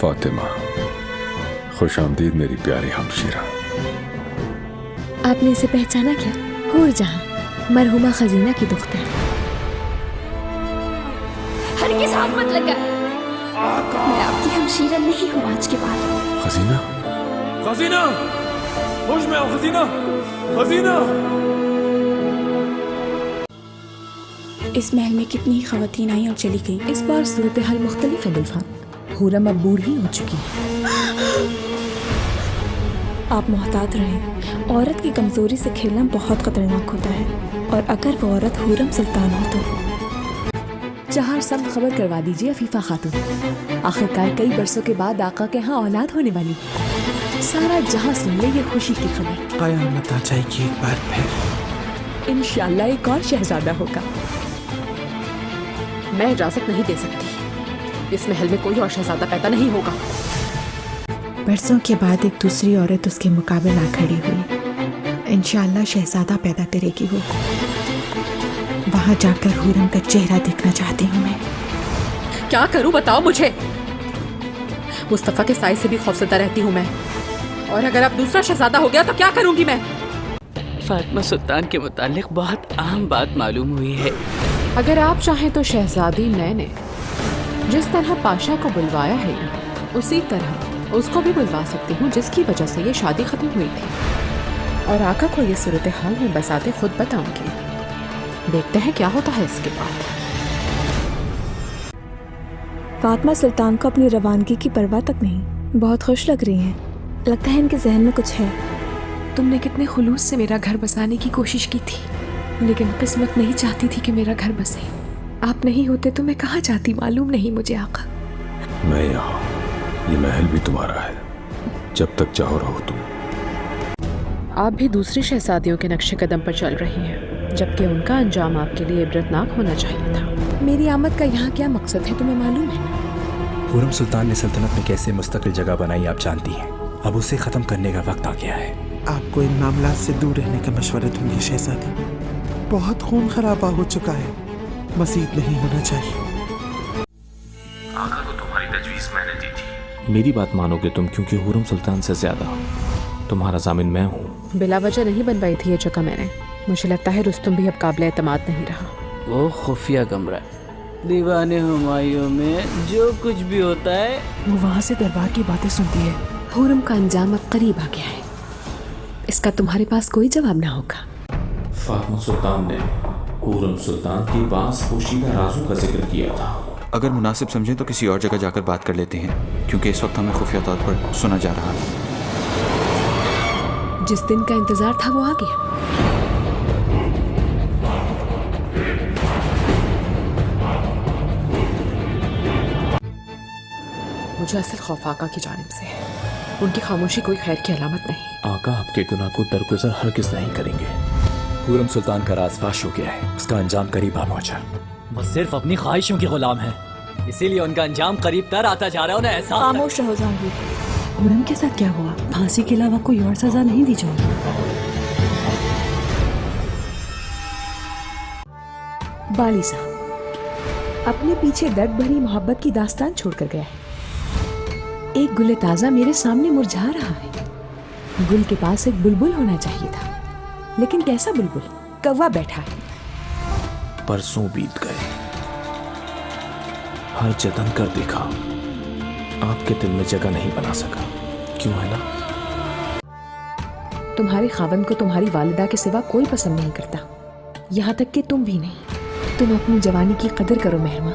फातिमा, खुश आमदीद मेरी प्यारी हमशीरा। आपने इसे पहचाना क्या? हूर जहां, मरहुमा खजीना की दुख्तर। हरगिज़ हाथ मत लगा। मैं आपकी हमशीरा नहीं हूँ आज के बाद। खजीना, खजीना, होश में आओ खजीना, खजीना। इस महल में कितनी खवातीन आई और चली गई। इस बार सूरत हाल मुख्तलिफ है गुलफाम। हुरम अब बूढ़ी हो चुकी है। आप मोहतात रहें। औरत की कमजोरी से खेलना बहुत खतरनाक होता है, और अगर वो औरत हुरम सुल्तान हो तो। चाहर सब खबर करवा दीजिए अफीफा खातून। आखिरकार कई बरसों के बाद आका के यहाँ औलाद होने वाली। सारा जहां सुन ले ये खुशी की खबर। कयामत आ जाएगी एक बार फिर। इंशाल्लाह एक और शहजादा होगा। मैं इजाजत नहीं दे सकती। इस महल में कोई और शहजादा पैदा नहीं होगा। बरसों के बाद एक दूसरी औरत उसके मुकाबले आ खड़ी हुई। इंशाअल्लाह शहजादा पैदा करेगी वो। वहां जाकर हुरम का चेहरा देखना चाहती हूँ मैं। क्या करूं बताओ मुझे। मुस्तफा के साए से भी खौफजदा रहती हूँ मैं, और अगर अब दूसरा शहजादा हो गया तो क्या करूंगी मैं। फातिमा सुल्तान के मुतालिक बहुत अहम बात मालूम हुई है। अगर आप चाहें तो शहजादी मैंने जिस तरह पाशा को बुलवाया है उसी तरह उसको भी बुलवा सकती हूँ, जिसकी वजह से ये शादी खत्म हुई थी। और आका को ये सूरत हाल में बसाते खुद बताऊंगी। देखते हैं क्या होता है इसके बाद। फातिमा सुल्तान को अपनी रवानगी की परवाह तक नहीं। बहुत खुश लग रही हैं। लगता है इनके जहन में कुछ है। तुमने कितने खुलूस से मेरा घर बसाने की कोशिश की थी, लेकिन किस्मत नहीं चाहती थी कि मेरा घर बसे। आप नहीं होते तो मैं कहाँ जाती मालूम नहीं मुझे आका। मैं यहाँ, ये महल भी तुम्हारा है, जब तक चाहो रहो तुम। आप भी दूसरी शहजादियों के नक्शे कदम पर चल रही हैं, जबकि उनका अंजाम आपके लिए इबरतनाक होना चाहिए था। मेरी आमद का यहाँ क्या मकसद है तुम्हें मालूम है? हुरम सुल्तान ने सल्तनत में कैसे मुस्तकिल जगह बनाई आप जानती हैं। अब उसे खत्म करने का वक्त आ गया है। आपको इन मामलात से दूर रहने का मशवरा दूंगी शहजादी। बहुत खून खराबा हो चुका है, मज़ीद नहीं होना चाहिए। आका को तुम्हारी तजवीज़ मैंने दी थी। मेरी बात मानोगे तुम, क्योंकि हुरम सुल्तान से ज्यादा तुम्हारा जामिन मैं हूँ। बिला वजह नहीं बनवाई थी ये जगह मैंने। मुझे लगता है रुस्तुम भी अब काबिल एतमाद नहीं रहा। वो खुफिया कमरा, दीवाने हुमायूं में जो कुछ भी होता है वो वहाँ से दरबार की बातें सुनती है। हुरम का अंजाम अब करीब आ गया है। इसका तुम्हारे पास कोई जवाब ना होगा। फातिमा सुल्तान ने हुरम सुल्तान के पास पोशीदा राजों का जिक्र किया था। अगर मुनासिब समझें तो किसी और जगह जाकर बात कर लेते हैं, क्योंकि इस वक्त हमें खुफिया तौर पर सुना जा रहा है। जिस दिन का इंतजार था वो आ गया। मुझे असल खौफ आका की जानिब से है। उनकी खामोशी कोई खैर की अलामत नहीं। आका आपके गुनाह को दरगुजर हरगिज़ नहीं करेंगे। हुरम सुल्तान का राज फाश हो गया है, उसका अंजाम करीब आ पहुंचा। वो सिर्फ अपनी ख्वाहिशों के गुलाम है, इसीलिए उनका अंजाम करीब तर आता जा रहा है। उन्हें एहसास है। खामोश रहो जहांगीर। हुरम के साथ क्या हुआ? फांसी के अलावा कोई और सजा नहीं दी जाएगी। बाली साहब अपने पीछे दर्द भरी मोहब्बत की दास्तान छोड़कर गया है। एक गुल ताजा मेरे सामने मुरझा रहा है। गुल के पास एक बुलबुल होना चाहिए था, लेकिन कैसा बुलबुल? कौवा बैठा है। परसों बीत गए, हर जतन कर देखा, आपके दिल में जगह नहीं बना सका। क्यों है ना? तुम्हारे खावंद को तुम्हारी वालिदा के सिवा कोई पसंद नहीं करता, यहाँ तक कि तुम भी नहीं। तुम अपनी जवानी की कदर करो मेहरमा,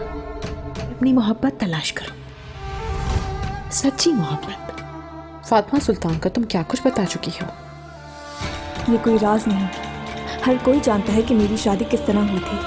अपनी मोहब्बत तलाश करो, सच्ची मोहब्बत। फातिमा सुल्तान का तुम क्या कुछ बता चुकी हो? ये कोई राज नहीं, हर कोई जानता है कि मेरी शादी किस तरह हुई थी।